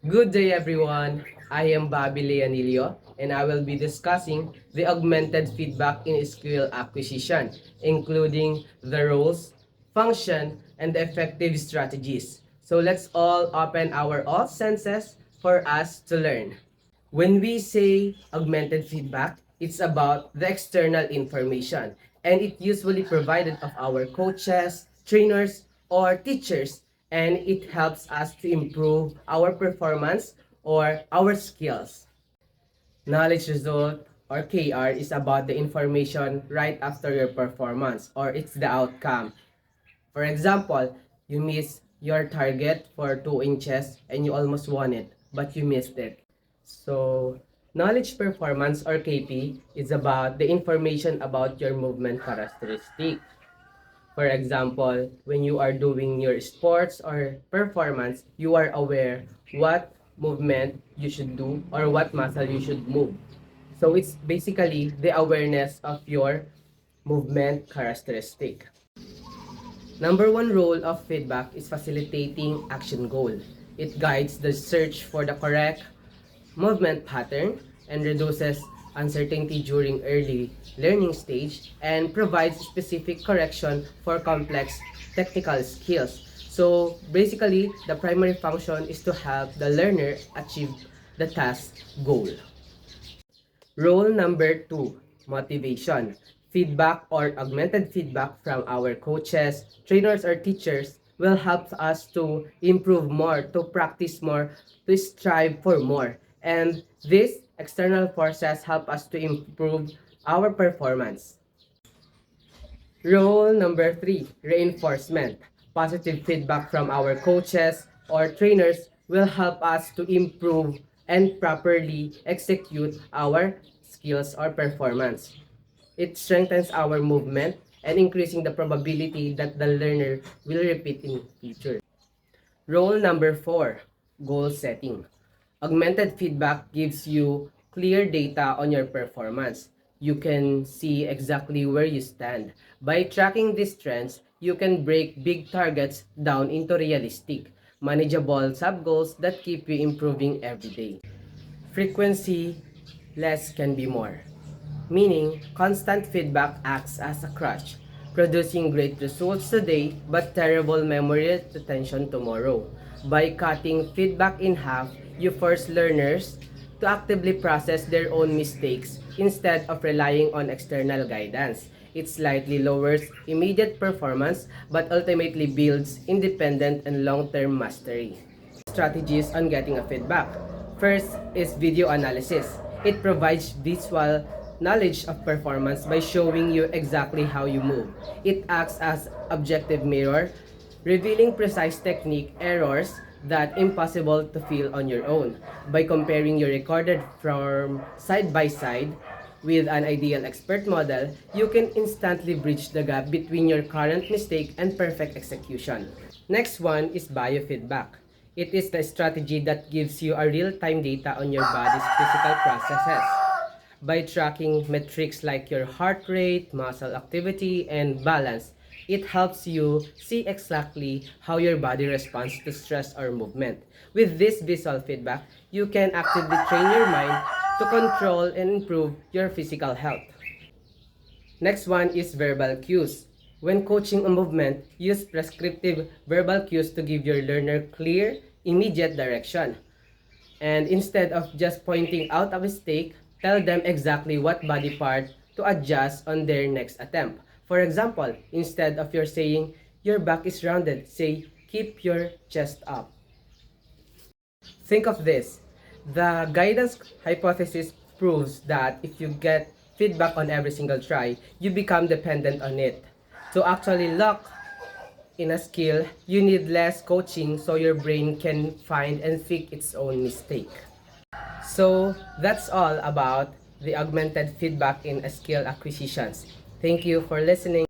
Good day everyone. I am Bobby Leonilio and I will be discussing the augmented feedback in skill acquisition, including the roles, function, and the effective strategies. So let's all open our all senses for us to learn. When we say augmented feedback, it's about the external information and it usually provided of our coaches, trainers, or teachers, and it helps us to improve our performance or our skills. Knowledge result or KR is about the information right after your performance or it's the outcome. For example, you miss your target for 2 inches and you almost won it, but you missed it. So, knowledge performance or KP is about the information about your movement characteristic. For example, when you are doing your sports or performance, you are aware what movement you should do or what muscle you should move. So it's basically the awareness of your movement characteristic. Number one role of feedback is facilitating action goal. It guides the search for the correct movement pattern and reduces uncertainty during early learning stage and provides specific correction for complex technical skills. So basically, the primary function is to help the learner achieve the task goal. Role number two, motivation. Feedback or augmented feedback from our coaches, trainers, or teachers will help us to improve more, to practice more, to strive for more. And these external forces help us to improve our performance. Role number three, reinforcement. Positive feedback from our coaches or trainers will help us to improve and properly execute our skills or performance. It strengthens our movement and increasing the probability that the learner will repeat in future. Role number four, goal setting. Augmented feedback gives you clear data on your performance. You can see exactly where you stand. By tracking these trends, you can break big targets down into realistic, manageable sub-goals that keep you improving every day. Frequency, less can be more. Meaning, constant feedback acts as a crutch, producing great results today but terrible memory retention tomorrow. By cutting feedback in half, you force learners to actively process their own mistakes instead of relying on external guidance. It slightly lowers immediate performance but ultimately builds independent and long-term mastery. Strategies on getting a feedback. First is video analysis. It provides visual knowledge of performance by showing you exactly how you move. It acts as objective mirror, revealing precise technique errors that impossible to feel on your own. By comparing your recorded form side by side with an ideal expert model, you can instantly bridge the gap between your current mistake and perfect execution. Next one is biofeedback. It is the strategy that gives you a real-time data on your body's physical processes. By tracking metrics like your heart rate, muscle activity, and balance, it helps you see exactly how your body responds to stress or movement. With this visual feedback, you can actively train your mind to control and improve your physical health. Next one is verbal cues. When coaching a movement, use prescriptive verbal cues to give your learner clear, immediate direction. And instead of just pointing out a mistake, tell them exactly what body part to adjust on their next attempt. For example, instead of your saying, your back is rounded, say, keep your chest up. Think of this. The guidance hypothesis proves that if you get feedback on every single try, you become dependent on it. To actually lock in a skill, you need less coaching so your brain can find and fix its own mistake. So that's all about the augmented feedback in skill acquisitions. Thank you for listening.